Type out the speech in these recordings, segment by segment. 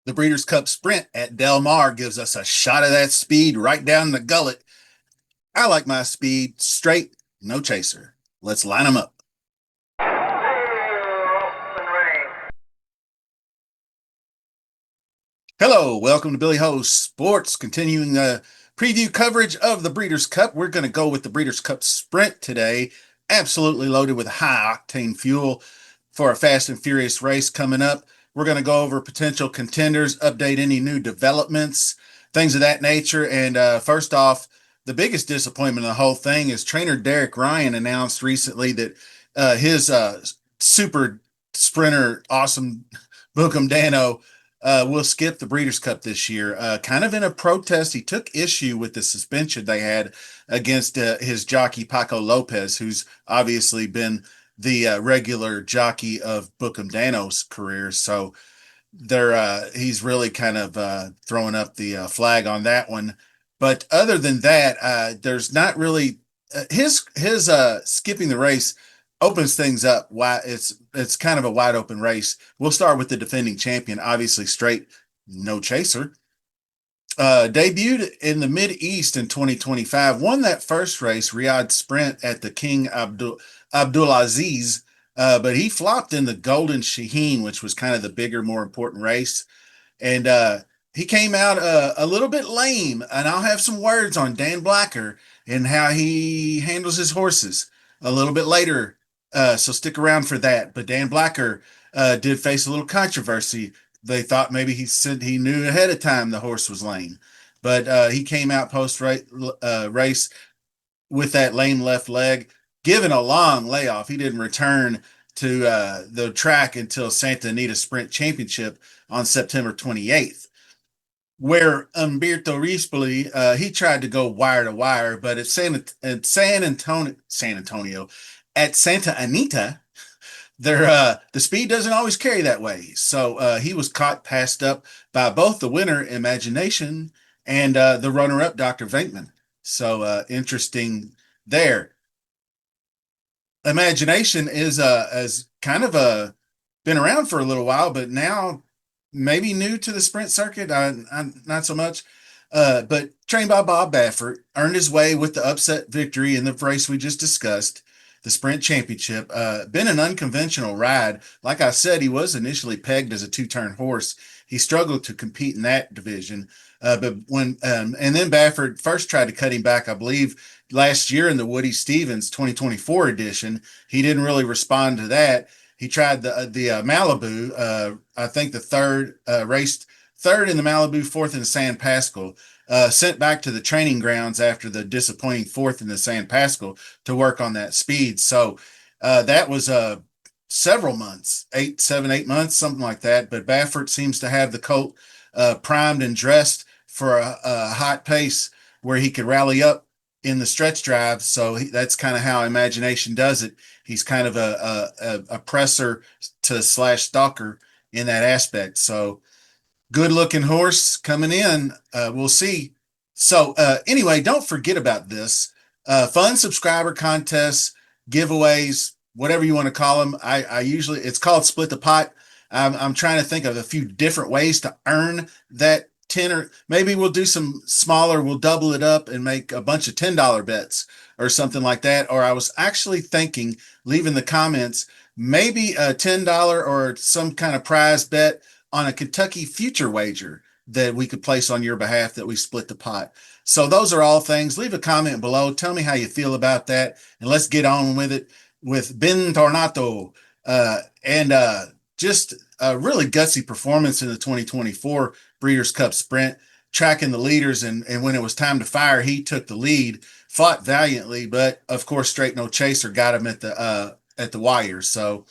The Breeders' Cup Sprint at Del Mar gives us a shot of that speed right down the gullet. I like my speed straight, no chaser. Let's line them up. Hello, welcome to Billy Ho's Sports. Continuing the preview coverage of the Breeders' Cup, we're going to go with the Breeders' Cup Sprint today. Absolutely loaded with high octane fuel for a fast and furious race coming up. We're going to go over potential contenders, update any new developments, things of that nature. And first off, the biggest disappointment of the whole thing is trainer Derek Ryan announced recently that his super sprinter, awesome Bookham Dano will skip the Breeders' Cup this year. Kind of in a protest, he took issue with the suspension they had against his jockey Paco Lopez, who's obviously been the regular jockey of Bookham Dano's career. So he's really kind of throwing up the flag on that one. But other than that, there's not really his skipping the race opens things up. Why it's kind of a wide open race. We'll start with the defending champion, obviously straight, no chaser. Debuted in the Mid East in 2025, won that first race, Riyadh Sprint at the King Abdulaziz, but he flopped in the Golden Shaheen, which was kind of the bigger, more important race. And he came out a little bit lame. And I'll have some words on Dan Blacker and how he handles his horses a little bit later. So stick around for that. But Dan Blacker did face a little controversy. They thought maybe he knew ahead of time the horse was lame, but he came out post race with that lame left leg, given a long layoff. He didn't return to the track until Santa Anita Sprint Championship on September 28th, where Umberto Rispoli, he tried to go wire to wire, but San Antonio, at Santa Anita, the speed doesn't always carry that way. So he was caught passed up by both the winner Imagination and the runner up Dr. Venkman. So interesting there. Imagination is as kind of been around for a little while, but now maybe new to the sprint circuit. Not so much. But trained by Bob Baffert, earned his way with the upset victory in the race we just discussed, the sprint championship. Been an unconventional ride. Like I said, he was initially pegged as a two-turn horse. He struggled to compete in that division. But when and then Baffert first tried to cut him back, I believe, last year in the Woody Stevens 2024 edition. He didn't really respond to that. He tried the Malibu. I think the third raced third in the Malibu, fourth in the San Pascal. Sent back to the training grounds after the disappointing fourth in the San Pascal to work on that speed. So that was several months, 8 months, something like that. But Baffert seems to have the colt primed and dressed for a hot pace where he could rally up in the stretch drive. So that's kind of how Imagination does it. He's kind of a presser to slash stalker in that aspect. So good looking horse coming in. We'll see. So anyway, don't forget about this. Fun subscriber contests, giveaways, whatever you want to call them. I usually it's called split the pot. I'm trying to think of a few different ways to earn that 10, or maybe we'll do some smaller, we'll double it up and make a bunch of $10 bets or something like that. Or I was actually thinking, leaving the comments, maybe a $10 or some kind of prize bet on a Kentucky future wager that we could place on your behalf that we split the pot. So those are all things. Leave a comment below. Tell me how you feel about that. And let's get on with it with Ben Tornato. And just a really gutsy performance in the 2024 Breeders' Cup Sprint, tracking the leaders. And when it was time to fire, he took the lead, fought valiantly, but of course, straight no chaser got him at the wire. So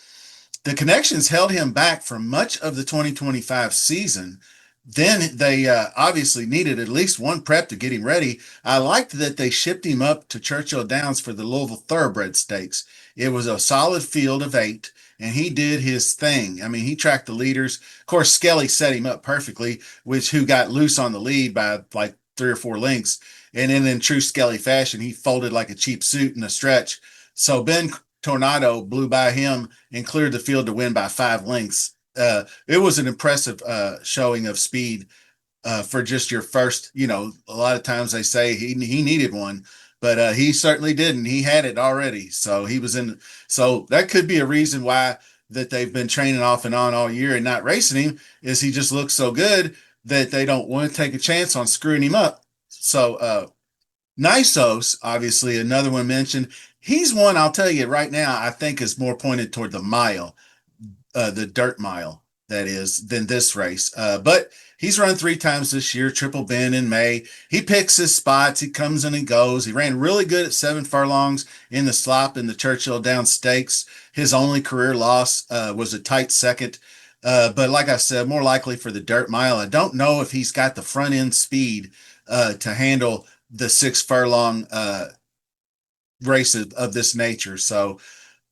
the connections held him back for much of the 2025 season. Then they obviously needed at least one prep to get him ready. I liked that they shipped him up to Churchill Downs for the Louisville Thoroughbred Stakes. It was a solid field of 8, and he did his thing. I mean, he tracked the leaders. Of course, Skelly set him up perfectly, who got loose on the lead by like 3 or 4 lengths. And then in true Skelly fashion, he folded like a cheap suit in a stretch. So Ben Tornado blew by him and cleared the field to win by 5 lengths It was an impressive showing of speed for just your first. A lot of times they say he needed one, but he certainly didn't. He had it already, so he was in. So that could be a reason why that they've been training off and on all year and not racing him. Is he just looks so good that they don't want to take a chance on screwing him up. So Nisos, obviously another one mentioned. He's one I'll tell you right now. I think is more pointed toward the dirt mile, that is, than this race. But he's run 3 times this year, Triple Bend in May. He picks his spots. He comes and he goes. He ran really good at 7 furlongs in the slop in the Churchill Downs Stakes. His only career loss was a tight second. But like I said, more likely for the dirt mile. I don't know if he's got the front end speed to handle the 6 furlong race of this nature. So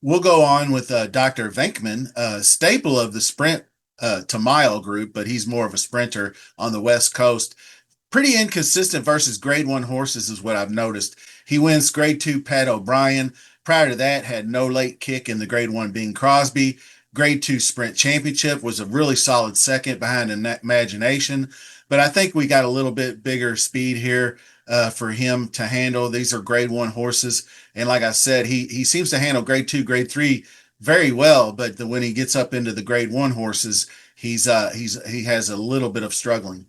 we'll go on with Dr. Venkman, staple of the sprint to mile group, but he's more of a sprinter on the West Coast. Pretty inconsistent versus grade one horses is what I've noticed. He wins grade two Pat O'Brien. Prior to that, had no late kick in the grade one Bing Crosby. Grade two sprint championship was a really solid second behind Imagination. But I think we got a little bit bigger speed here for him to handle. These are grade one horses. And like I said, he seems to handle grade two, grade three very well. But when he gets up into the grade one horses, he has a little bit of struggling.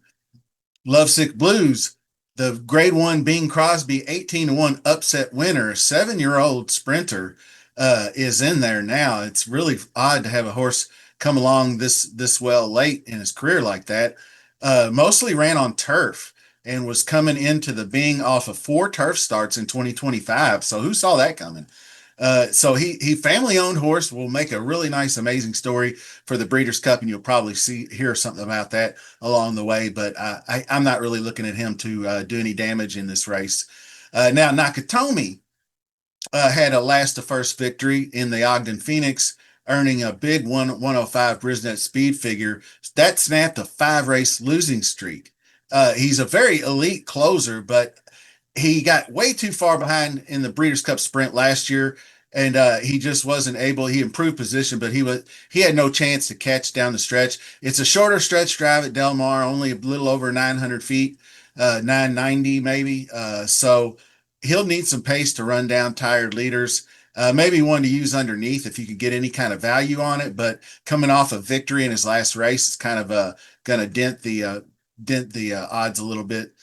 Lovesick Blues, the grade one Bing Crosby 18-1 upset winner, 7-year old sprinter, is in there now. It's really odd to have a horse come along this well late in his career like that. Mostly ran on turf and was coming into the Bing off of 4 turf starts in 2025. So who saw that coming? So he family owned horse will make a really nice, amazing story for the Breeders' Cup, and you'll probably hear something about that along the way. But I'm not really looking at him to do any damage in this race. Now Nakatomi had a last to first victory in the Ogden Phoenix, earning a big 105 Brisnet speed figure. That snapped a 5 race losing streak. He's a very elite closer, but he got way too far behind in the Breeders' Cup Sprint last year, and he just wasn't able. He improved position, but he had no chance to catch down the stretch. It's a shorter stretch drive at Del Mar, only a little over 900 feet, 990 maybe. So he'll need some pace to run down tired leaders. Maybe one to use underneath if you could get any kind of value on it. But coming off a victory in his last race, it's kind of going to dent the odds a little bit.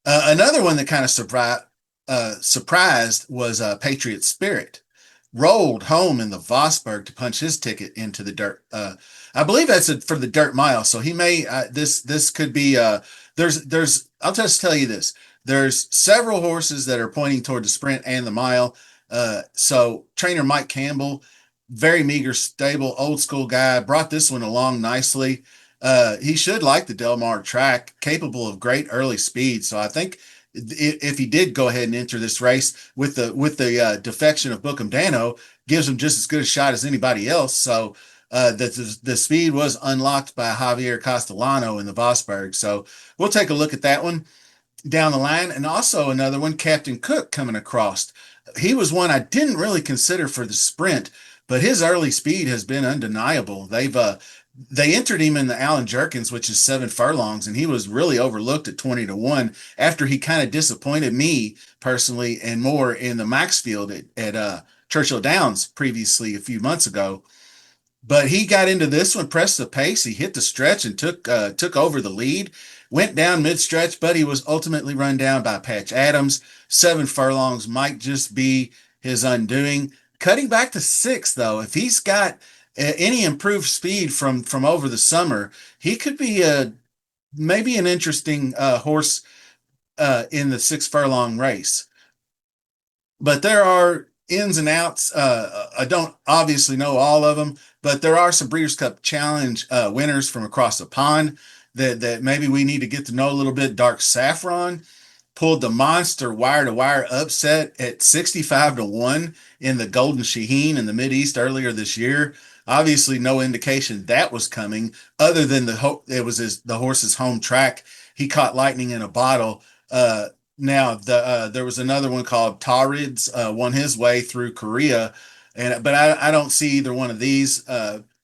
Another one that kind of surprised was Patriot Spirit. Rolled home in the Vosburg to punch his ticket into the dirt. I believe that's for the dirt mile. So he may this could be there's I'll just tell you this. There's several horses that are pointing toward the sprint and the mile. So trainer Mike Campbell, very meager, stable, old school guy, brought this one along nicely. He should like the Del Mar track, capable of great early speed. So I think if he did go ahead and enter this race with the defection of Bookham Dano, gives him just as good a shot as anybody else. So the speed was unlocked by Javier Castellano in the Vosburg. So we'll take a look at that one down the line. And also another one, Captain Cook coming across. He was one I didn't really consider for the sprint, but his early speed has been undeniable. They entered him in the Allen Jerkins, which is 7 furlongs, and he was really overlooked at 20-1 after he kind of disappointed me personally and more in the Maxfield at Churchill Downs previously a few months ago. But he got into this one, pressed the pace. He hit the stretch and took over the lead. Went down mid stretch, but he was ultimately run down by Patch Adams. 7 furlongs might just be his undoing. Cutting back to 6, though, if he's got any improved speed from over the summer, he could be maybe an interesting horse in the 6 furlong race. But there are ins and outs. I don't obviously know all of them, but there are some Breeders' Cup Challenge winners from across the pond that maybe we need to get to know a little bit. Dark Saffron pulled the monster wire to wire upset at 65-1 in the Golden Shaheen in the Mid East earlier this year. Obviously, no indication that was coming, other than it was the horse's home track. He caught lightning in a bottle. Now there was another one called Tarids won his way through Korea, but I don't see either one of these.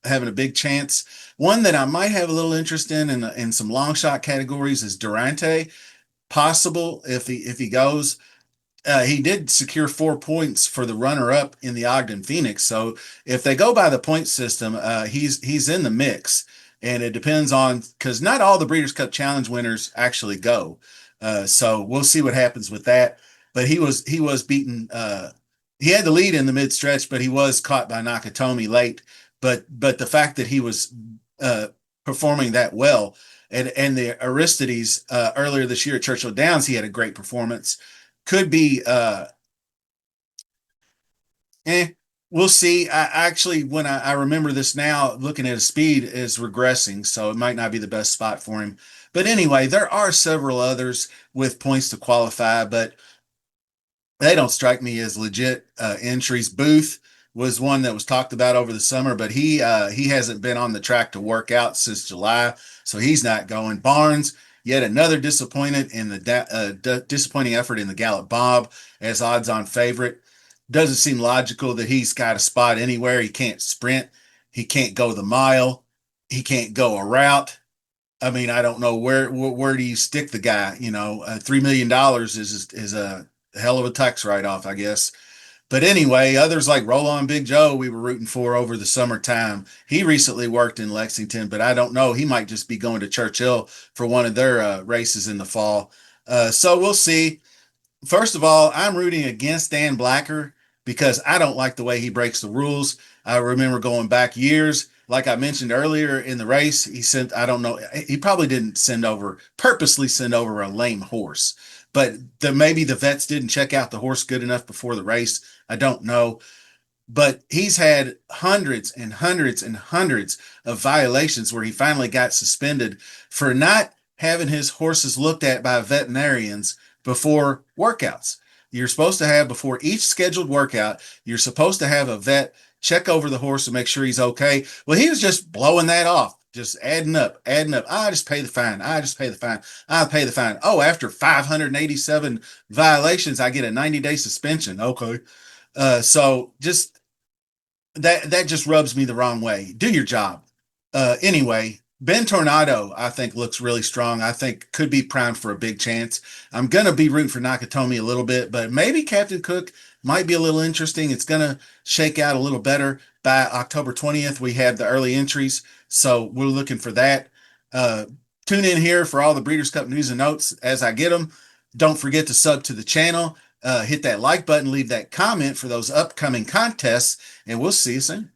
having a big chance. One that I might have a little interest in some long shot categories is Durante. Possible if he goes. He did secure 4 points for the runner-up in the Ogden Phoenix. So if they go by the point system, he's in the mix, and it depends on because not all the Breeders' Cup Challenge winners actually go. So we'll see what happens with that. But he was beaten. He had the lead in the mid stretch, but he was caught by Nakatomi late. But the fact that he was uh, performing that well, and the Aristides earlier this year at Churchill Downs, he had a great performance could be eh, we'll see. I actually when I remember this now, looking at his speed is regressing, so it might not be the best spot for him. But anyway, there are several others with points to qualify, but they don't strike me as legit entries. Booth was one that was talked about over the summer, but he hasn't been on the track to work out since July, so he's not going. Barnes, yet another disappointed in the disappointing effort in the Gallup Bob as odds-on favorite. Doesn't seem logical that he's got a spot anywhere. He can't sprint, he can't go the mile, he can't go a route. I mean, I don't know where do you stick the guy? $3 million is a hell of a tax write off, I guess. But anyway, others like Roll On Big Joe, we were rooting for over the summertime. He recently worked in Lexington, but I don't know. He might just be going to Churchill for one of their races in the fall. So we'll see. First of all, I'm rooting against Dan Blacker because I don't like the way he breaks the rules. I remember going back years, like I mentioned earlier in the race, he sent, I don't know, he probably didn't purposely send over a lame horse, but maybe the vets didn't check out the horse good enough before the race. I don't know, but he's had hundreds and hundreds and hundreds of violations where he finally got suspended for not having his horses looked at by veterinarians before workouts. You're supposed to have before each scheduled workout, you're supposed to have a vet check over the horse to make sure he's okay. Well, he was just blowing that off, just adding up, adding up. I just pay the fine. I just pay the fine. I pay the fine. Oh, after 587 violations, I get a 90-day suspension. Okay. So just that just rubs me the wrong way. Do your job. Anyway, Ben Tornado, I think, looks really strong. I think could be primed for a big chance. I'm gonna be rooting for Nakatomi a little bit, but maybe Captain Cook might be a little interesting. It's gonna shake out a little better by October 20th. We have the early entries, so we're looking for that. Uh, Tune in here for all the Breeders' Cup news and notes as I get them. Don't forget to sub to the channel. Hit that like button, leave that comment for those upcoming contests, and we'll see you soon.